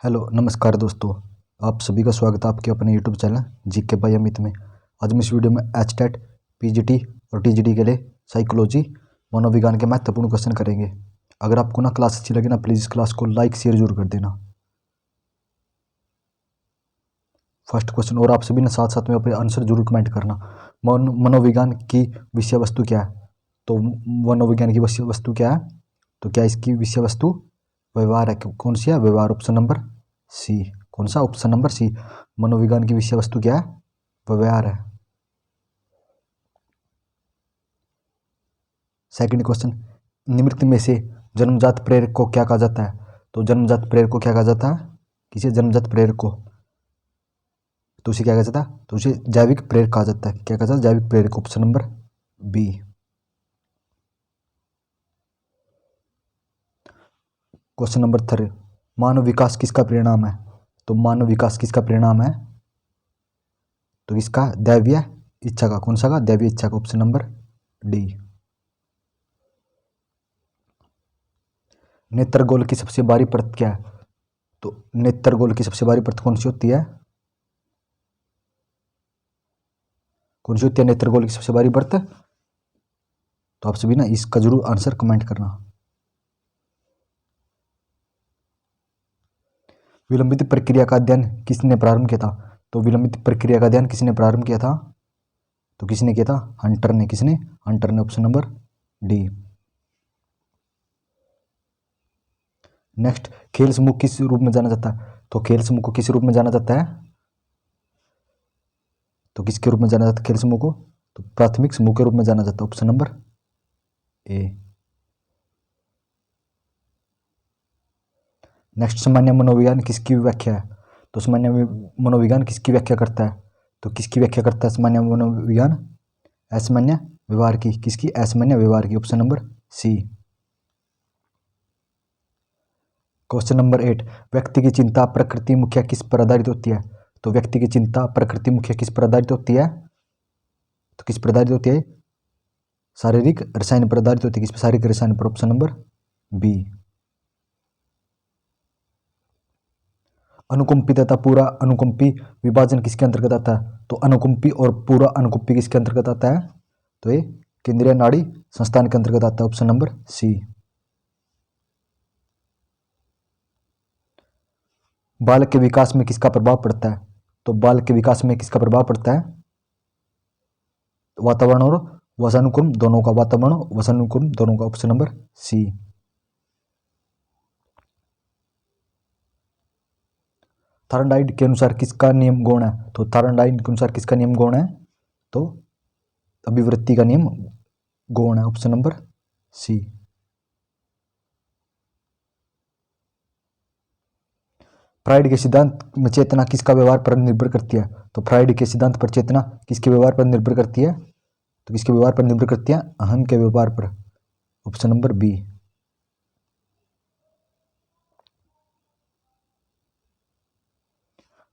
Hello नमस्कार दोस्तों। आप सभी का स्वागत है आपके अपने YouTube channel GK by Amit में। आज हम इस वीडियो में एचटेट, पीजीटी और टीजीटी के लिए साइकोलॉजी मनोविज्ञान के महत्वपूर्ण क्वेश्चन करेंगे। अगर आपको ना क्लास अच्छी लगे ना, प्लीज़ इस क्लास को लाइक शेयर जरूर कर देना। फर्स्ट क्वेश्चन, और आप सभी ने साथ साथ में अपने आंसर जरूर कमेंट करना। मनोविज्ञान की विषय वस्तु क्या है? तो मनोविज्ञान की विषय वस्तु क्या है? तो क्या इसकी विषय वस्तु व्यवहार है? कौन सी है? व्यवहार। Option number C. कौन सा? Option number C. मनोविज्ञान की विषय वस्तु क्या है? व्यवहार है। सेकंड क्वेश्चन, निम्नलिखित में से जन्मजात प्रेरक को क्या कहा जाता है? तो जन्मजात प्रेरक को क्या कहा जाता है? किसे जन्मजात प्रेरक को? तो उसे क्या कहा जाता है? तो उसे जैविक प्रेरक कहा जाता है। क्या कहा जाता है? जैविक प्रेरक। Option number B. Question number 3, मानव विकास किसका परिणाम है? तो मानव विकास किसका परिणाम है? तो इसका दैवीय इच्छा का। कौन सा का? दैवीय इच्छा का। Option number D. नेत्रगोल की सबसे बाहरी परत क्या है? तो नेत्रगोल की सबसे बाहरी परत कौन सी होती है? कौन सी होती है नेत्रगोल की सबसे बाहरी परत? तो आप सभी ना इसका जरूर आंसर कमेंट करना। विलंबित प्रक्रिया का अध्ययन किसने प्रारंभ किया था? तो विलंबित प्रक्रिया का अध्ययन किसने प्रारंभ किया था? तो किसने किया था? हंटर ने। किसने? हंटर ने। Option number D. नेक्स्ट, खेल समूह किस रूप में जाना जाता है? तो खेल समूह को किस रूप में जाना जाता है? तो किसके रूप में जाना जाता है खेल समूह को? तो प्राथमिक समूह के रूप में जाना जाता है। ऑप्शन नंबर ए। नेक्स्ट, सामान्य मनोविज्ञान किसकी व्याख्या है? तो सामान्य मनोविज्ञान किसकी व्याख्या करता है? तो किसकी व्याख्या करता है सामान्य मनोविज्ञान? असामान्य व्यवहार की। किसकी? असामान्य व्यवहार की। Option number C. Question number 8, व्यक्ति की चिंता प्रकृति मुख्य किस पर आधारित होती है? तो व्यक्ति की चिंता प्रकृति मुख्य किस पर आधारित होती है? तो किस पर आधारित होती है? शारीरिक रसायन पर आधारित होती है। किस पर? शारीरिक रसायन पर। Option number B. अनुकंपी तथा पूरा अनुकंपी विभाजन किसके अंतर्गत आता है? तो अनुकंपी और पूरा अनुकंपी किसके अंतर्गत आता है? तो ये केंद्रीय नाड़ी संस्थान के अंतर्गत आता है। Option number C. बालक के विकास में किसका प्रभाव पड़ता है? तो बालक के विकास में किसका प्रभाव पड़ता है? वातावरण और वसानुक्रम दोनों का। वातावरण और वसानुक्रम दोनों का। ऑप्शन नंबर सी। थायराइड के अनुसार किसका नियम गौण है? तो थायराइड के अनुसार किसका नियम गौण है? तो अभिवृत्ति का नियम गौण है। ऑप्शन नंबर सी। फ्राइड के सिद्धांत में चेतना किसका व्यवहार पर निर्भर करती है? तो फ्राइड के सिद्धांत पर चेतना किसके व्यवहार पर निर्भर करती है? तो किसके व्यवहार पर निर्भर करती है? अहम के व्यवहार पर। Option number B.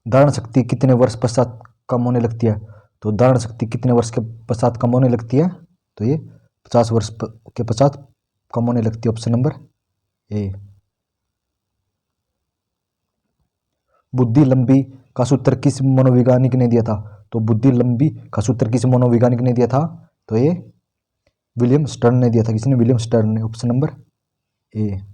धारण शक्ति कितने वर्ष पश्चात कम होने लगती है? तो धारण शक्ति कितने वर्ष के पश्चात कम होने लगती है? तो ये 50 वर्ष के पश्चात कम होने लगती है। ऑप्शन नंबर ए। बुद्धि लंबी का सूत्र किस मनोवैज्ञानिक ने दिया था? तो बुद्धि लंबी का सूत्र किस मनोवैज्ञानिक ने दिया था? तो ये विलियम स्टर्न ने दिया था। किसने? विलियम स्टर्न ने। ऑप्शन नंबर ए।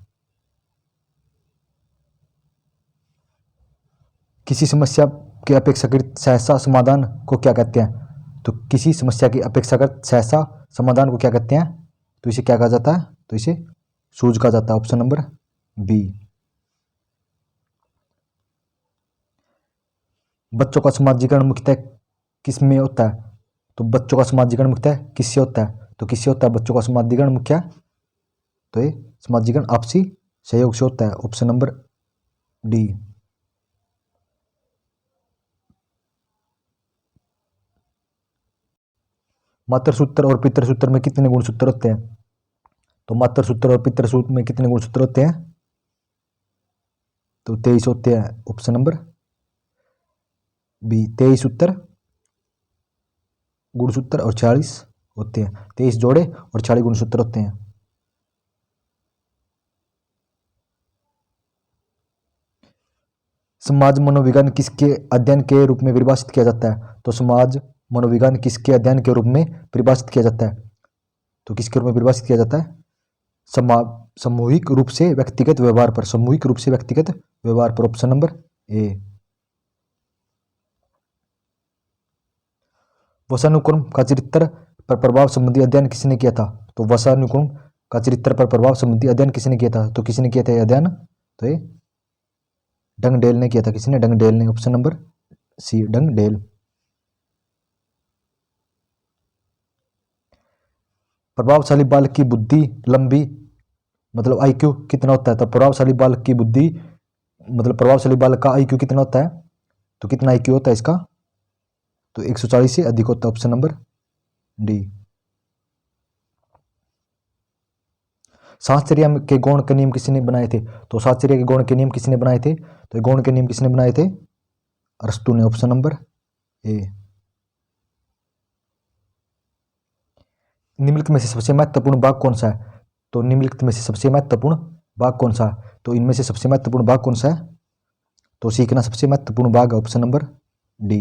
किसी समस्या के अपेक्षाकृत सहसा समाधान को क्या कहते हैं? तो किसी समस्या की अपेक्षाकृत सहसा समाधान को क्या कहते हैं? तो इसे क्या कहा जाता है? तो इसे सूझ कहा जाता है। Option number B. बच्चों का समाजीकरण मुख्यतः किस में होता है? तो बच्चों का समाजीकरण मुख्यतः किससे होता है? तो किससे होता है बच्चों का समाजीकरण मुख्य? तो ये समाजीकरण आपसी सहयोग से होता है। Option number D. मातृसूत्र और पितृसूत्र में कितने गुणसूत्र होते हैं? तो मातृसूत्र और पितृसूत्र में कितने गुणसूत्र होते हैं? तो 23 होते हैं। Option number B. 23 उत्तर गुणसूत्र और 40 होते हैं। 23 जोड़े और 40 गुणसूत्र होते हैं। समाज मनोविज्ञान किसके अध्ययन के रूप में परिभाषित किया जाता है? तो समाज मनोविज्ञान किसके अध्ययन के रूप में परिभाषित किया जाता है? तो किसके रूप में परिभाषित किया जाता है? सामूहिक रूप से व्यक्तिगत व्यवहार पर, सामूहिक रूप से व्यक्तिगत व्यवहार पर, ऑप्शन नंबर ए। वंशानुक्रम का चरित्र पर प्रभाव संबंधी अध्ययन किसने किया था? तो वंशानुक्रम का चरित्र पर प्रभाव संबंधी अध्ययन किसने किया था? तो किसने किया था यह अध्ययन? तो ये डंगडेल ने किया था। किसने? डंगडेल ने, ऑप्शन नंबर सी, डंगडेल। प्रभावशाली बालक की बुद्धि लंबी मतलब आईक्यू कितना होता है? तो प्रभावशाली बालक की बुद्धि मतलब प्रभावशाली बालक का आईक्यू कितना होता है? तो कितना आईक्यू होता है इसका? तो 140 से अधिक होता है, ऑप्शन नंबर डी। साहचर्य के गौण के नियम किसने बनाए थे? तो साहचर्य के गौण के नियम किसने बनाए थे? तो गौण के नियम किसने बनाए थे? अरस्तु ने, ऑप्शन नंबर ए। निम्नलिखित में से सबसे महत्वपूर्ण भाग कौन सा है? तो निम्नलिखित में से सबसे महत्वपूर्ण भाग कौन सा है? तो इनमें से सबसे महत्वपूर्ण भाग कौन सा है? तो सीखना सबसे महत्वपूर्ण भाग है, ऑप्शन नंबर डी।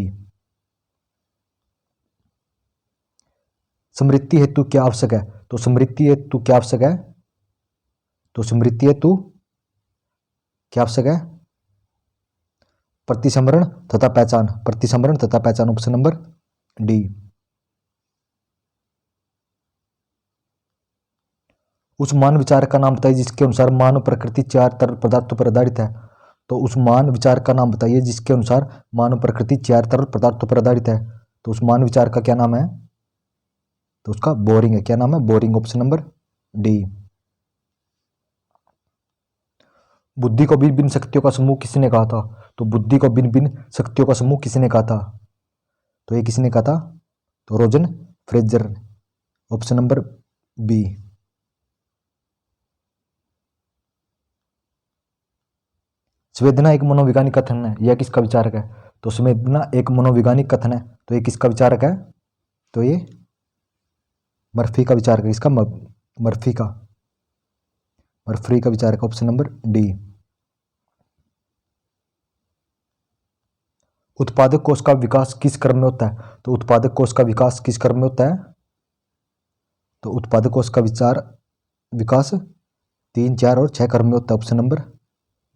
स्मृति हेतु क्या आवश्यक है? तो स्मृति हेतु क्या आवश्यक है? तो स्मृति हेतु क्या आवश्यक है? प्रतिसमरण तथा पहचान, प्रतिसमरण तथा पहचान, ऑप्शन नंबर डी। उस मान विचार का नाम बताइए जिसके अनुसार मानव प्रकृति चार तरल पदार्थों पर आधारित है। तो उस मान विचार का नाम बताइए जिसके अनुसार मानव प्रकृति चार तरल पदार्थों पर आधारित है। तो उस मान विचार का क्या नाम है? तो उसका बोरिंग है। क्या नाम है? Boring, option number D. बुद्धि को भिन्न भिन्न शक्तियों का समूह किसने कहा था? तो बुद्धि को भिन्न भिन्न शक्तियों का समूह किसने कहा था? तो ये किसने कहा था? तो रोजन फ्रेजर, ऑप्शन नंबर बी। संवेदना एक मनोवैज्ञानिक कथन है, यह किसका विचारक है? तो संवेदना एक मनोवैज्ञानिक कथन है, तो ये किसका विचारक है? तो ये मर्फी का विचारक है। इसका मर्फी का विचारक, ऑप्शन नंबर डी। उत्पादक कोष का विकास किस क्रम में होता है? तो उत्पादक कोष का विकास किस क्रम में होता है? तो उत्पादक कोष का विकास 3, 4 और 6 क्रम में होता है, ऑप्शन नंबर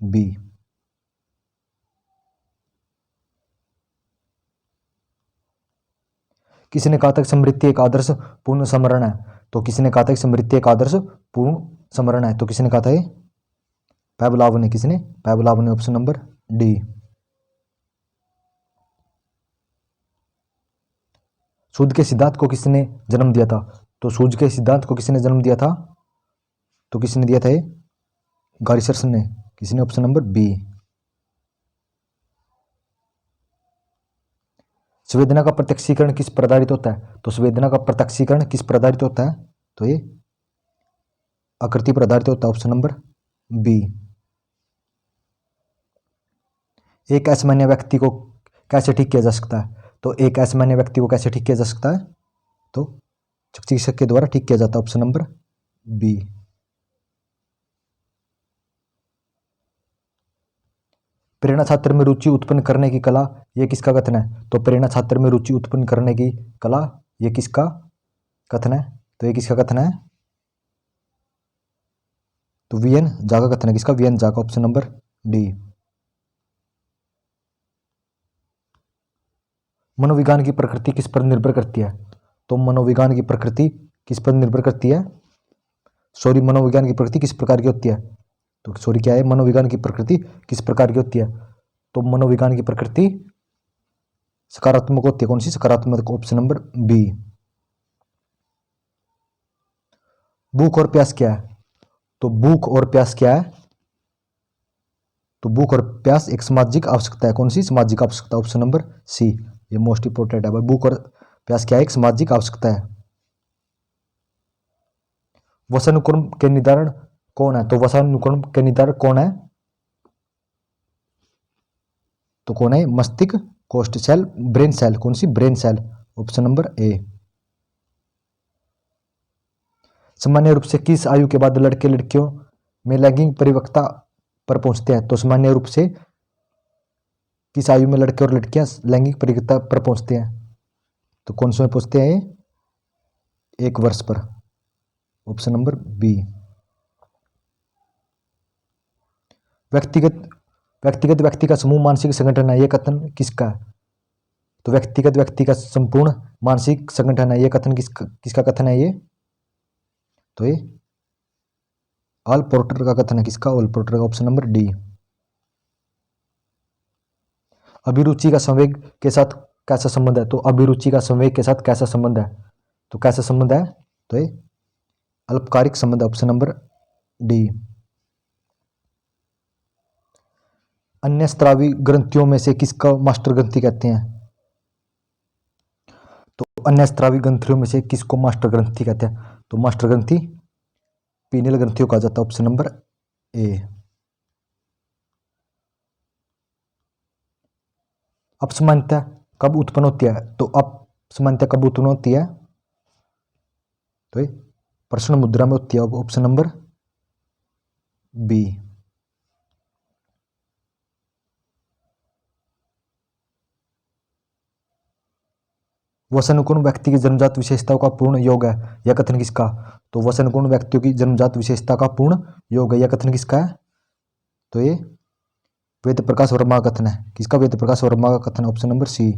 बी। किसने कहा था कि समृद्धि एक आदर्श पूर्ण समरण है? तो किसने कहा था कि समृद्धि एक आदर्श पूर्ण समरण है? तो किसने कहा था ये? पैवलाव ने। किसने? पैवलाव ने, ऑप्शन नंबर डी। सूझ के सिद्धांत को किसने जन्म दिया था? तो सूझ के सिद्धांत को किसने जन्म दिया था? तो किसने दिया था ये? गारिसर्सन ने। किसने? Option number B. संवेदना का प्रत्यक्षीकरण किस पर आधारित होता है? तो संवेदना का प्रत्यक्षीकरण किस पर आधारित होता है? तो ये आकृति पर आधारित होता है, ऑप्शन नंबर बी। एक असामान्य व्यक्ति को कैसे ठीक किया जा सकता है? तो एक असामान्य व्यक्ति को कैसे ठीक किया जा सकता है? तो चिकित्सक के द्वारा ठीक किया जाता है, ऑप्शन नंबर बी। प्रेरणा छात्र में रुचि उत्पन्न करने की कला, यह किसका कथन है? तो प्रेरणा छात्र में रुचि उत्पन्न करने की कला, यह किसका कथन है? तो यह किसका कथन है? तो वीएन झा का कथन है। किसका? वीएन झा का, ऑप्शन नंबर डी। मनोविज्ञान की प्रकृति किस पर निर्भर करती है? तो मनोविज्ञान की प्रकृति किस पर निर्भर करती है? सॉरी, मनोविज्ञान की प्रकृति किस प्रकार की होती है? तो सॉरी क्या है? मनोविज्ञान की प्रकृति किस प्रकार की होती है? तो मनोविज्ञान की प्रकृति सकारात्मक होती है। कौन सी? सकारात्मक, ऑप्शन नंबर बी। भूख और प्यास क्या है? तो भूख और प्यास क्या है? तो भूख और प्यास एक सामाजिक आवश्यकता है। कौन सी? सामाजिक आवश्यकता, ऑप्शन नंबर सी। ये मोस्ट इंपोर्टेंट है भाई। भूख और प्यास क्या है? एक सामाजिक आवश्यकता है। वसानुक्रम के निर्धारण कौन है? तो वसानुक्रम के निर्धारक कौन है? तो कौन है? मस्तिष्क कोष्ठ सेल, ब्रेन सेल। कौन सी? Brain cell, option number A. सामान्य रूप से किस आयु के बाद लड़के लड़कियों में लैंगिक परिपक्वता पर पहुंचते हैं? तो सामान्य रूप से किस आयु में लड़के और लड़कियां लैंगिक परिपक्वता पर पहुंचते हैं? तो कौन से में पहुंचते हैं ये? 1 वर्ष पर, ऑप्शन नंबर बी। व्यक्तिगत व्यक्तिगत व्यक्ति का समूह मानसिक संगठन है, यह कथन किसका है? तो व्यक्तिगत व्यक्ति का संपूर्ण मानसिक संगठन है, यह कथन किसका कथन है ये? तो ये ऑल पोर्टर का कथन है। किसका? ऑल पोर्टर का, ऑप्शन नंबर डी। अभिरुचि का संवेग के साथ कैसा संबंध है? तो अभिरुचि का संवेग के साथ कैसा संबंध है? तो कैसा संबंध है? तो ये अल्पकालिक संबंध, ऑप्शन नंबर डी। अन्य स्रावी ग्रंथियों में से किसका मास्टर ग्रंथि कहते हैं? तो अन्य स्रावी ग्रंथियों में से किसको मास्टर ग्रंथि कहते हैं? तो मास्टर ग्रंथि पीनियल ग्रंथियों कहा जाता है, ऑप्शन नंबर ए। अपसमानता कब उत्पन्न होती है? तो अपसमानता कब उत्पन्न होती है? तो ये प्रश्न मुद्रा में होती है, ऑप्शन नंबर बी। वसनगुण व्यक्ति की जन्मजात विशेषताओं का पूर्ण योग है, यह कथन किसका? तो वसनगुण व्यक्तियों की जन्मजात विशेषता का पूर्ण योग है, यह कथन किसका है? तो ये वेद प्रकाश वर्मा का कथन है। किसका? वेद प्रकाश वर्मा का कथन, ऑप्शन नंबर सी।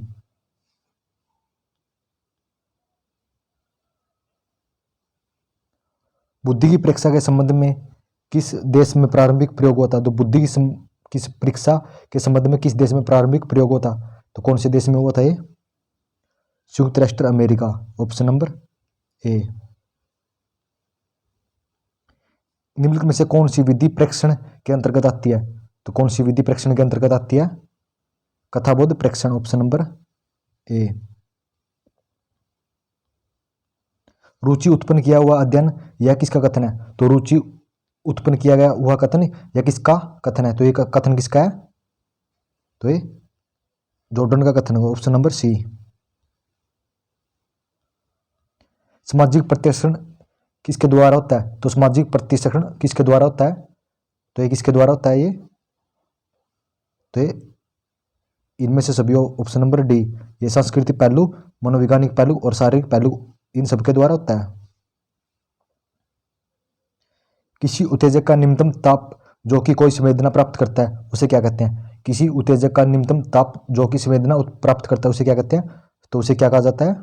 बुद्धि की परीक्षा के संबंध में किस देश में प्रारंभिक प्रयोग हुआ था? तो बुद्धि की किस परीक्षा के संबंध में किस देश में प्रारंभिक प्रयोग हुआ था? तो कौन से देश में हुआ था ये? संयुक्त राष्ट्र अमेरिका, ऑप्शन नंबर ए। निम्नलिखित में से कौन सी विधि प्रेक्षण के अंतर्गत आती है? तो कौन सी विधि प्रेक्षण के अंतर्गत आती है? कथाबोध प्रेक्षण, ऑप्शन नंबर ए। रुचि उत्पन्न किया हुआ अध्ययन, यह किसका कथन है? तो रुचि उत्पन्न किया गया हुआ कथन यह किसका कथन है? तो ये कथन किसका है? तो ये जॉर्डन का कथन होगा, ऑप्शन नंबर सी। सामाजिक प्रतिश्रवण किसके द्वारा होता है? तो सामाजिक प्रतिश्रवण किसके द्वारा होता है? तो ये किसके द्वारा होता है ये? तो ये इनमें से सभी, ऑप्शन नंबर डी। ये सांस्कृतिक पहलू, मनोवैज्ञानिक पहलू और शारीरिक पहलू, इन सबके द्वारा होता है। किसी उत्तेजक का निम्नतम ताप जो कि कोई संवेदना प्राप्त करता है उसे क्या कहते हैं? किसी उत्तेजक का निम्नतम ताप जो कि संवेदना प्राप्त करता है उसे क्या कहते हैं? तो उसे क्या कहा जाता है?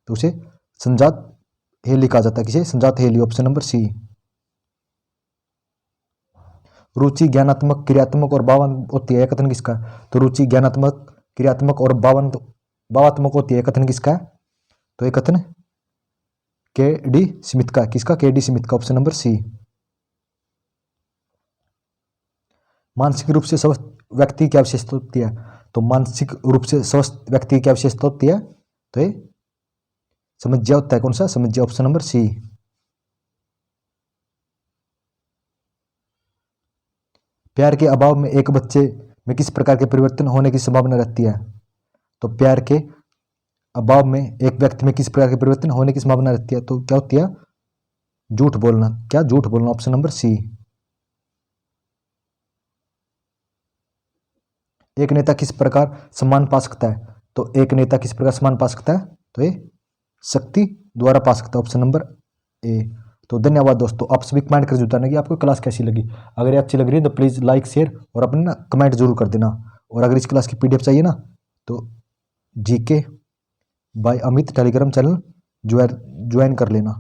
तो उसे संजात हेली कहा जाता है। किसे? संजात हेली, ऑप्शन नंबर सी। रुचि ज्ञानात्मक, क्रियात्मक और भावात्मक होती है, कथन किसका? तो रुचि ज्ञानात्मक, क्रियात्मक और भावात्मक होती है, कथन किसका है? तो ये कथन के डी स्मिथ का। किसका? के डी स्मिथ का, ऑप्शन नंबर सी। मानसिक रूप से स्वस्थ व्यक्ति की क्या विशेषता होती है? तो मानसिक रूप से स्वस्थ व्यक्ति की क्या विशेषता होती है? तो ये समझ्या होता है। कौन सा? समझ्या, ऑप्शन नंबर सी। प्यार के अभाव में एक बच्चे में किस प्रकार के परिवर्तन होने की संभावना रहती है? तो प्यार के अभाव में एक व्यक्ति में किस प्रकार के परिवर्तन होने की संभावना रहती है? तो क्या होती है? झूठ बोलना। क्या? झूठ बोलना, ऑप्शन नंबर सी। एक नेता किस प्रकार सम्मान पा सकता है? तो एक नेता किस प्रकार सम्मान पा सकता है? तो ये शक्ति द्वारा पा सकता है, ऑप्शन नंबर ए। तो धन्यवाद दोस्तों, आप सभी कमेंट कर बताना कि आपको क्लास कैसी लगी। अगर ये अच्छी लग रही है तो प्लीज़ लाइक, शेयर और अपने ना कमेंट जरूर कर देना। और अगर इस क्लास की पीडीएफ चाहिए ना तो GK by Amit Telegram channel join कर लेना।